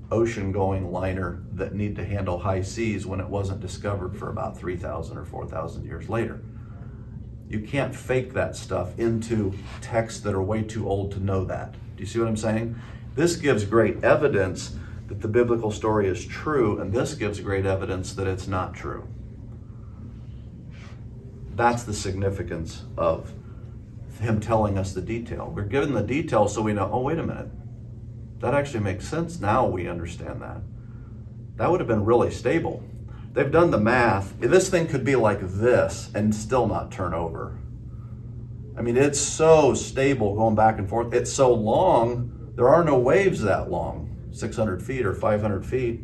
ocean-going liner that need to handle high seas when it wasn't discovered for about 3,000 or 4,000 years later? You can't fake that stuff into texts that are way too old to know that. Do you see what I'm saying? This gives great evidence that the biblical story is true, and this gives great evidence that it's not true. That's the significance of him telling us the detail. We're given the detail so we know, oh, wait a minute. That actually makes sense. Now we understand that. That would have been really stable. They've done the math. This thing could be like this and still not turn over. I mean, it's so stable going back and forth. It's so long, there are no waves that long, 600 feet or 500 feet.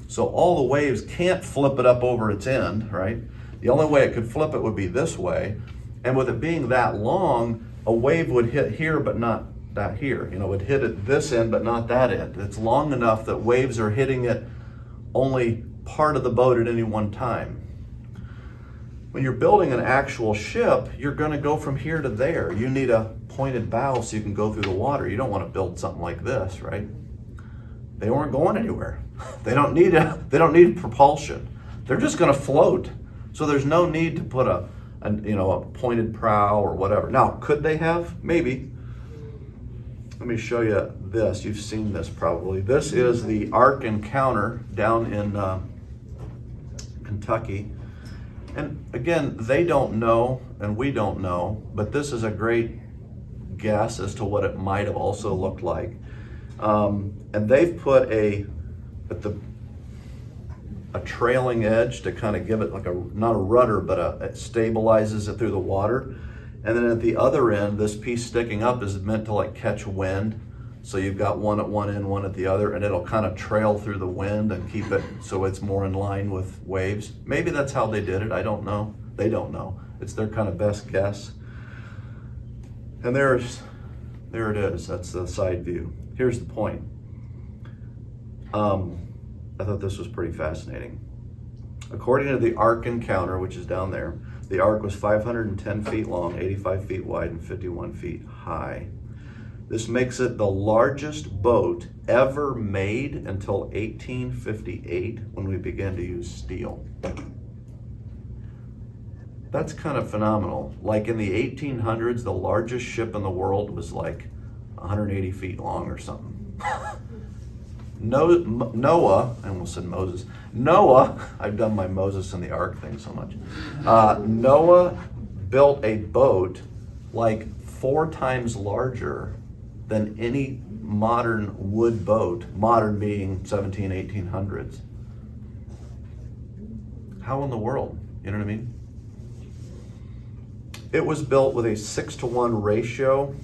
So all the waves can't flip it up over its end, right? The only way it could flip it would be this way. And with it being that long, a wave would hit here, but not that here. You know, it would hit at this end, but not that end. It's long enough that waves are hitting it only part of the boat at any one time. When you're building an actual ship, you're going to go from here to there. You need a pointed bow so you can go through the water. You don't want to build something like this, right? They weren't going anywhere. They don't need propulsion. They're just going to float. So there's no need to put a pointed prow or whatever. Now, could they have? Maybe. Let me show you this. You've seen this probably. This is the Ark Encounter down in Kentucky. And again, they don't know and we don't know, but this is a great guess as to what it might have also looked like. And they've put a trailing edge to kind of give it like not a rudder, but it stabilizes it through the water. And then at the other end, this piece sticking up is meant to like catch wind. So you've got one at one end, one at the other, and it'll kind of trail through the wind and keep it so it's more in line with waves. Maybe that's how they did it. I don't know. They don't know. It's their kind of best guess. And there it is. That's the side view. Here's the point. I thought this was pretty fascinating. According to the Ark Encounter, which is down there, the Ark was 510 feet long, 85 feet wide, and 51 feet high. This makes it the largest boat ever made until 1858, when we began to use steel. That's kind of phenomenal. Like in the 1800s, the largest ship in the world was like 180 feet long or something. Noah, I almost said Moses. Noah, I've done my Moses and the Ark thing so much. Noah built a boat like 4 times larger than any modern wood boat, modern being 1800s. How in the world? You know what I mean? It was built with a 6-to-1 ratio,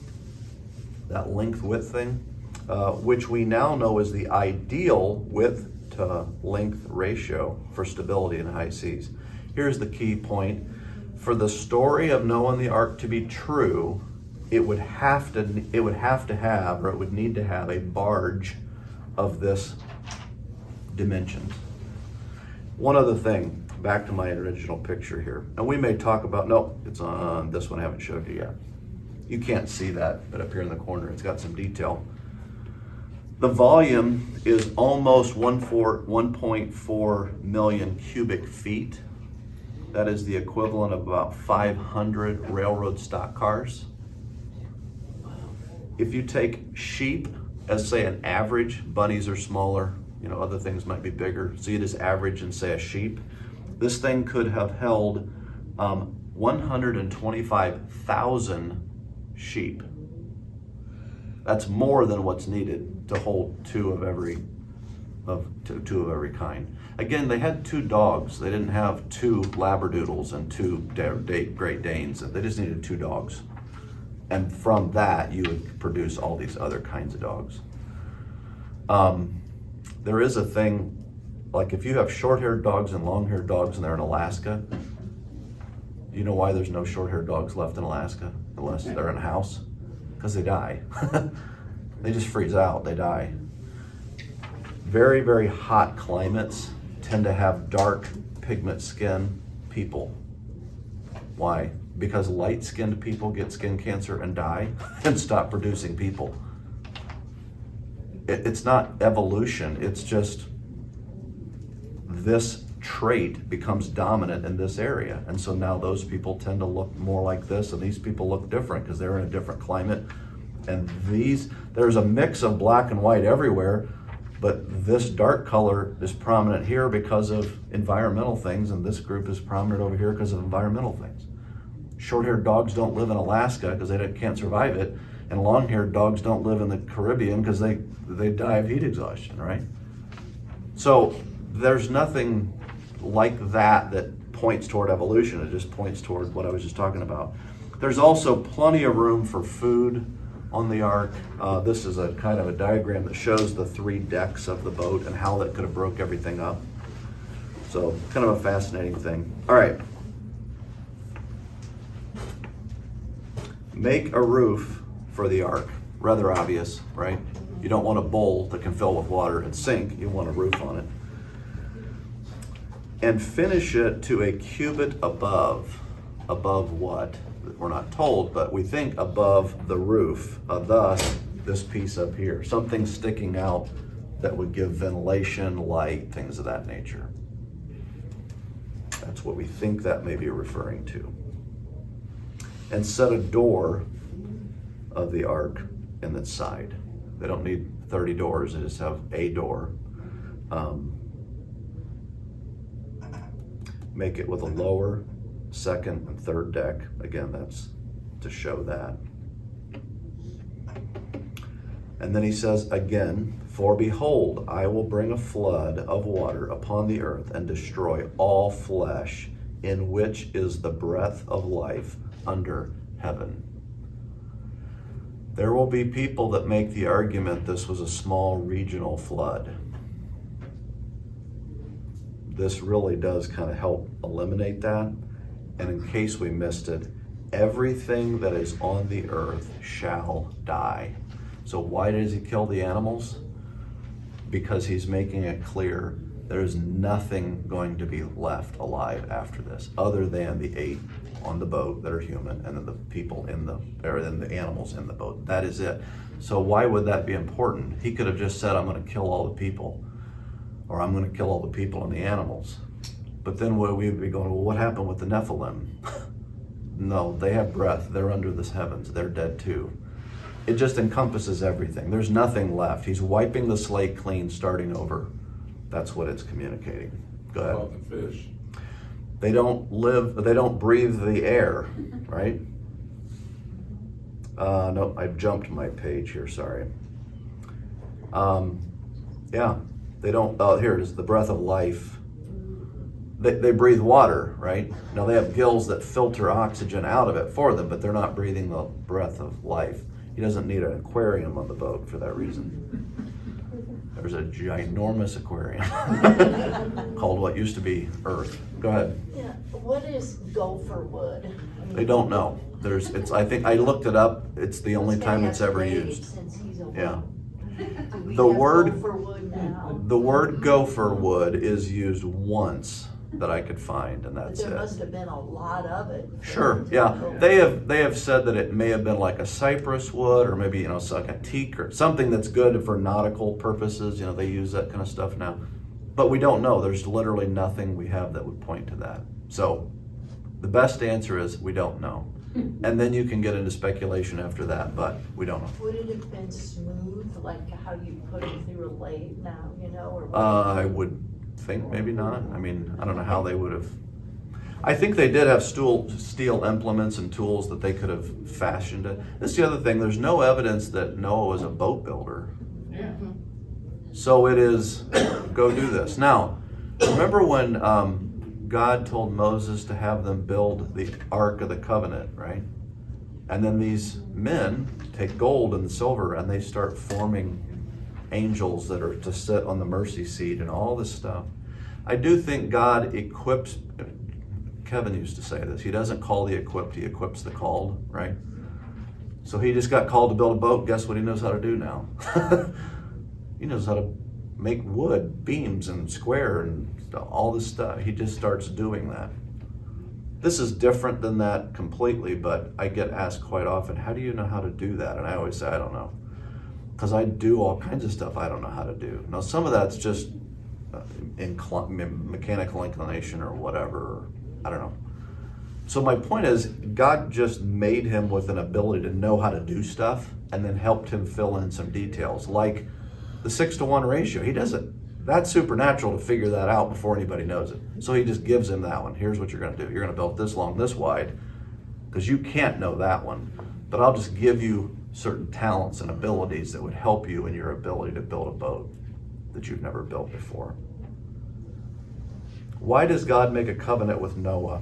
that length-width thing, which we now know is the ideal width to length ratio for stability in high seas. Here's the key point. For the story of Noah and the Ark to be true, it would need to have a barge of this dimensions. One other thing, back to my original picture here. And we may talk about, no, it's on this one I haven't showed you yet. You can't see that, but up here in the corner, it's got some detail. The volume is almost 1.4 million cubic feet. That is the equivalent of about 500 railroad stock cars. If you take sheep as, say, an average, bunnies are smaller, other things might be bigger. So you just average and say a sheep. This thing could have held 125,000 sheep. That's more than what's needed to hold two of every kind. Again, they had 2 dogs. They didn't have 2 Labradoodles and 2 Great Danes. They just needed 2 dogs. And from that, you would produce all these other kinds of dogs. There is a thing, like if you have short-haired dogs and long-haired dogs and they're in Alaska, do you know why there's no short-haired dogs left in Alaska unless they're in a house? Because they die. They just freeze out, they die. Very, very hot climates tend to have dark pigment skin people. Why? Because light-skinned people get skin cancer and die and stop producing people. It's not evolution, it's just this trait becomes dominant in this area. And so now those people tend to look more like this, and these people look different because they're in a different climate. And there's a mix of black and white everywhere, but this dark color is prominent here because of environmental things, and this group is prominent over here because of environmental things. Short-haired dogs don't live in Alaska because they can't survive it, and long-haired dogs don't live in the Caribbean because they die of heat exhaustion, right? So there's nothing like that points toward evolution. It just points toward what I was just talking about. There's also plenty of room for food on the ark. This is a kind of a diagram that shows the 3 decks of the boat and how that could have broke everything up. So kind of a fascinating thing. All right. Make a roof for the ark. Rather obvious, right? You don't want a bowl that can fill with water and sink. You want a roof on it. And finish it to a cubit above. Above what? We're not told, but we think above the roof. Thus, this piece up here. Something sticking out that would give ventilation, light, things of that nature. That's what we think that may be referring to. And set a door of the ark in the side. They don't need 30 doors, they just have a door. Make it with a lower, second, and third deck. Again, that's to show that. And then he says again, for behold, I will bring a flood of water upon the earth and destroy all flesh, in which is the breath of life under heaven. There will be people that make the argument this was a small regional flood. This really does kind of help eliminate that. And in case we missed it, everything that is on the earth shall die. So why does he kill the animals? Because he's making it clear there's nothing going to be left alive after this, other than the 8 on the boat that are human, and then the people then the animals in the boat. That is it. So why would that be important? He could have just said, I'm going to kill all the people, or I'm going to kill all the people and the animals. But then we would be going, well, what happened with the Nephilim? No, they have breath. They're under the heavens. They're dead too. It just encompasses everything. There's nothing left. He's wiping the slate clean, starting over. That's what it's communicating. Go ahead. About the fish. They don't breathe the air, right? No, I jumped my page here, sorry. Yeah, they don't, here it is, the breath of life. They breathe water, right? Now they have gills that filter oxygen out of it for them, but they're not breathing the breath of life. He doesn't need an aquarium on the boat for that reason. There's a ginormous aquarium called what used to be Earth. Go ahead. Yeah, what is gopher wood? I mean, They don't know. I think I looked it up. It's the only this guy time it's has ever made used. Since he's a Yeah. Do we The have word- gopher wood now? The word gopher wood is used once that I could find, and But that's there it. must have been a lot of it. for Sure, it to yeah. go. They have said that it may have been like a cypress wood, or maybe, it's like a teak or something that's good for nautical purposes. They use that kind of stuff now. But we don't know. There's literally nothing we have that would point to that. So the best answer is we don't know. And then you can get into speculation after that, but we don't know. Would it have been smooth, like how you put it through a lathe now, or? would it- I would think maybe not. I mean, I don't know how they would have. I think they did have steel implements and tools that they could have fashioned it. This is the other thing. There's no evidence that Noah was a boat builder. Yeah. So it is, go do this. Now, remember when God told Moses to have them build the Ark of the Covenant, right? And then these men take gold and silver and they start forming angels that are to sit on the mercy seat and all this stuff. I do think God equips, Kevin used to say this, he doesn't call the equipped, he equips the called, right? So he just got called to build a boat. Guess what he knows how to do now? He knows how to make wood, beams and square and all this stuff. He just starts doing that. This is different than that completely, but I get asked quite often, how do you know how to do that? And I always say, I don't know. Because I do all kinds of stuff I don't know how to do. Now, some of that's just mechanical inclination or whatever. I don't know. So my point is, God just made him with an ability to know how to do stuff and then helped him fill in some details, like the 6-to-1 ratio. He doesn't, that's supernatural to figure that out before anybody knows it. So he just gives him that one. Here's what you're gonna do. You're gonna build this long, this wide, because you can't know that one. But I'll just give you certain talents and abilities that would help you in your ability to build a boat that you've never built before. Why does God make a covenant with Noah?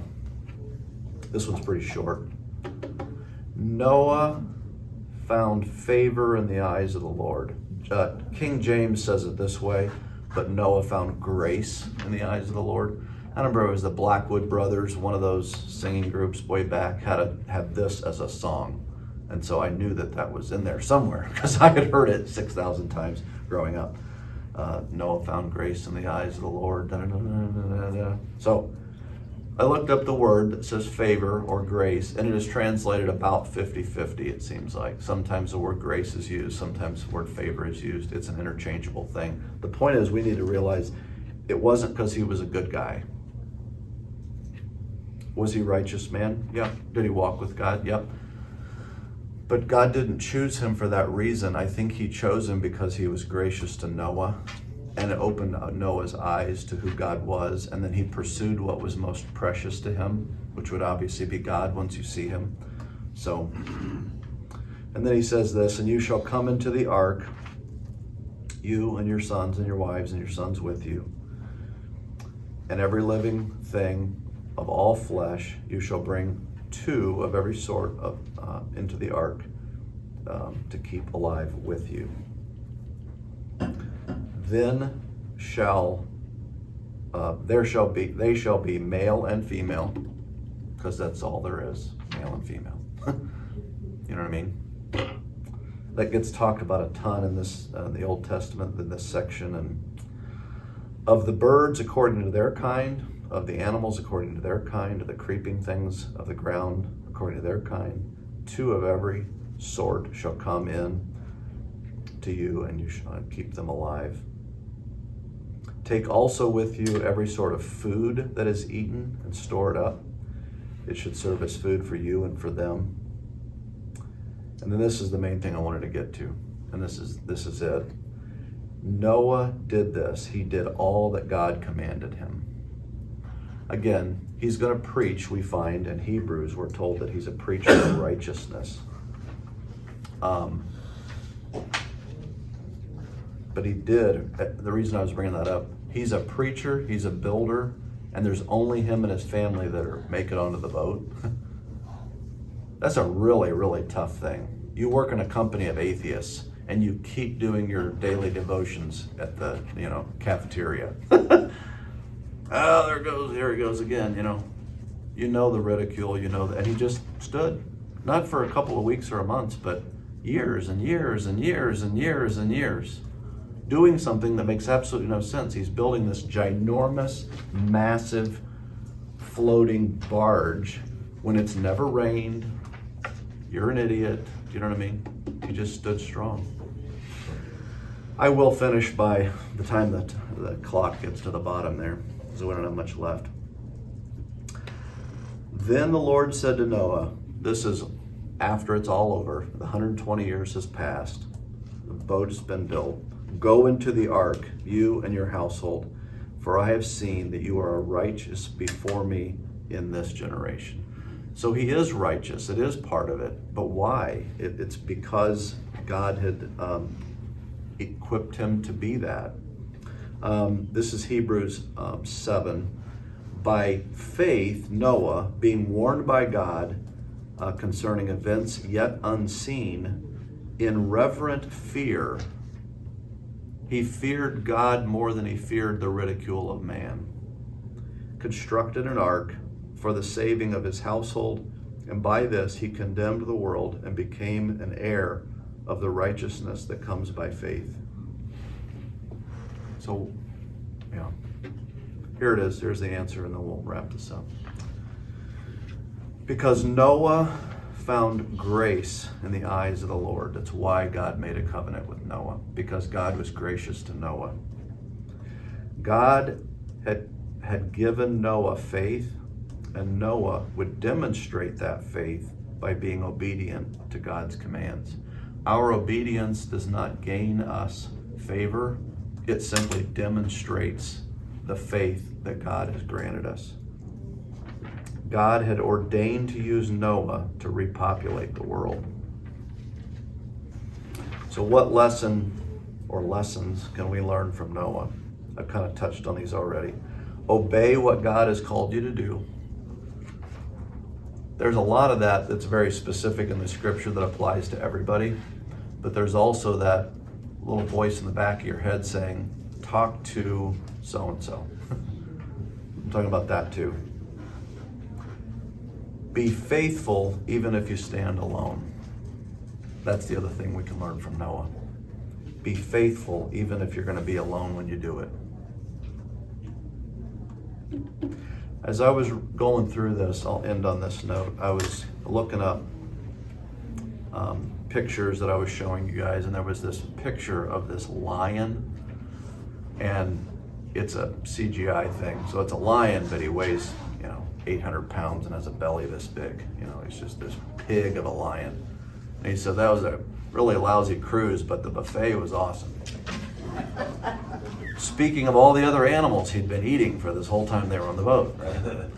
This one's pretty short. Noah found favor in the eyes of the Lord. King James says it this way, but Noah found grace in the eyes of the Lord. I remember it was the Blackwood Brothers, one of those singing groups way back, had this as a song. And so I knew that that was in there somewhere because I had heard it 6,000 times growing up. Noah found grace in the eyes of the Lord. Da, da, da, da, da, da. So I looked up the word that says favor or grace, and it is translated about 50-50, it seems like. Sometimes the word grace is used, sometimes the word favor is used. It's an interchangeable thing. The point is, we need to realize it wasn't because he was a good guy. Was he a righteous man? Yep. Did he walk with God? Yep. But God didn't choose him for that reason. I think he chose him because he was gracious to Noah, and it opened Noah's eyes to who God was, and then he pursued what was most precious to him, which would obviously be God once you see him. So, and then he says this, and you shall come into the ark, you and your sons and your wives and your sons with you, and every living thing of all flesh you shall bring 2 of every sort of into the ark to keep alive with you. Then they shall be male and female, because that's all there is, male and female. You know what I mean? That gets talked about a ton in this the Old Testament, in this section. And of the birds according to their kind, of the animals according to their kind, of the creeping things of the ground according to their kind, 2 of every sort shall come in to you, and you shall keep them alive. Take also with you every sort of food that is eaten, and store it up. It should serve as food for you and for them. And then this is the main thing I wanted to get to, and this is it. Noah did this. He did all that God commanded him. Again, he's going to preach, we find in Hebrews, we're told that he's a preacher of righteousness. But he did, the reason I was bringing that up, he's a preacher, he's a builder, and there's only him and his family that make it onto the boat. That's a really, really tough thing. You work in a company of atheists, and you keep doing your daily devotions at the, cafeteria. Oh, here he goes again, You know the ridicule, and he just stood, not for a couple of weeks or a month, but years and years and years and years and years, doing something that makes absolutely no sense. He's building this ginormous, massive, floating barge when it's never rained. You're an idiot. Do you know what I mean? He just stood strong. I will finish by the time that the clock gets to the bottom there, because we don't have much left. Then the Lord said to Noah, this is after it's all over, the 120 years has passed, the boat has been built. Go into the ark, you and your household, for I have seen that you are righteous before me in this generation. So he is righteous, it is part of it, but why? It's because God had equipped him to be that. This is Hebrews 7. By faith, Noah, being warned by God concerning events yet unseen, in reverent fear, he feared God more than he feared the ridicule of man, constructed an ark for the saving of his household, and by this he condemned the world and became an heir of the righteousness that comes by faith. So, here it is. Here's the answer, and then we'll wrap this up. Because Noah found grace in the eyes of the Lord. That's why God made a covenant with Noah, because God was gracious to Noah. God had given Noah faith And Noah would demonstrate that faith by being obedient to God's commands. Our obedience does not gain us favor. It simply demonstrates the faith that God has granted us. God had ordained to use Noah to repopulate the world. So what lesson or lessons can we learn from Noah? I've kind of touched on these already. Obey what God has called you to do. There's a lot of that that's very specific in the scripture that applies to everybody, but there's also that little voice in the back of your head saying, talk to so-and-so. I'm talking about that too. Be faithful even if you stand alone. That's the other thing we can learn from Noah. Be faithful even if you're going to be alone when you do it. As I was going through this, I'll end on this note. I was looking up pictures that I was showing you guys, and there was this picture of this lion, and it's a CGI thing. So it's a lion, but he weighs, 800 pounds and has a belly this big. He's just this pig of a lion. And he said that was a really lousy cruise, but the buffet was awesome. Speaking of all the other animals he'd been eating for this whole time they were on the boat, right?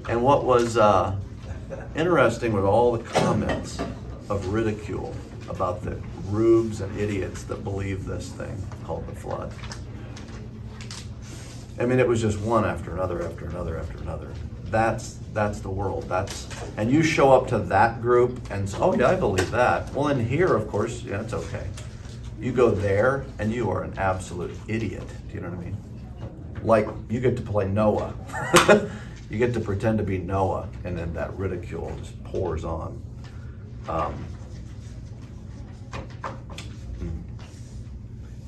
And what was interesting were all the comments of ridicule about the rubes and idiots that believe this thing called the flood. I mean, it was just one after another, after another, after another. That's the world. And you show up to that group and say, oh yeah, I believe that. Well, in here, of course, yeah, it's okay. You go there and you are an absolute idiot. Do you know what I mean? Like, you get to play Noah. You get to pretend to be Noah, and then that ridicule just pours on.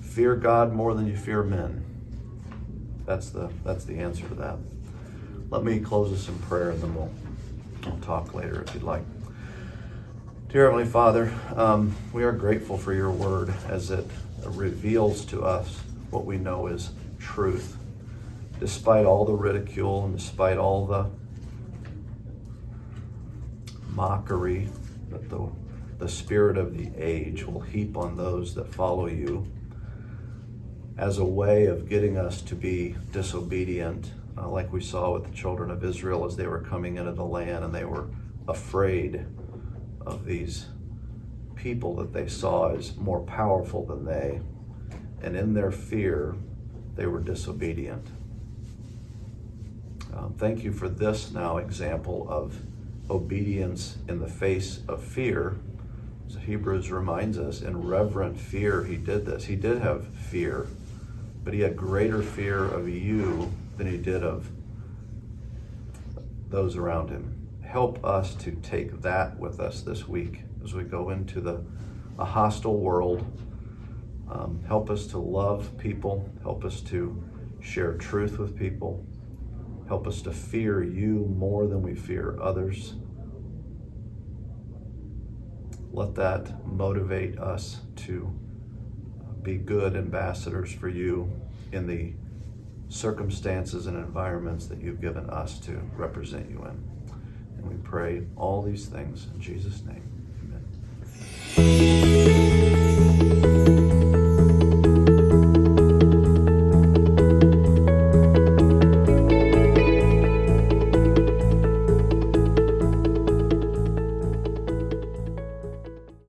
Fear God more than you fear men. That's the answer to that. Let me close this in prayer, and then we'll talk later if you'd like. Dear Heavenly Father, we are grateful for your word as it reveals to us what we know is truth. Despite all the ridicule and despite all the mockery that the spirit of the age will heap on those that follow you as a way of getting us to be disobedient, like we saw with the children of Israel as they were coming into the land and they were afraid of these people that they saw as more powerful than they. And in their fear, they were disobedient. Thank you for this now example of obedience in the face of fear. As Hebrews reminds us, in reverent fear he did this. He did have fear, but he had greater fear of you than he did of those around him. Help us to take that with us this week as we go into a hostile world. Help us to love people. Help us to share truth with people. Help us to fear you more than we fear others. Let that motivate us to be good ambassadors for you in the circumstances and environments that you've given us to represent you in. And we pray all these things in Jesus' name.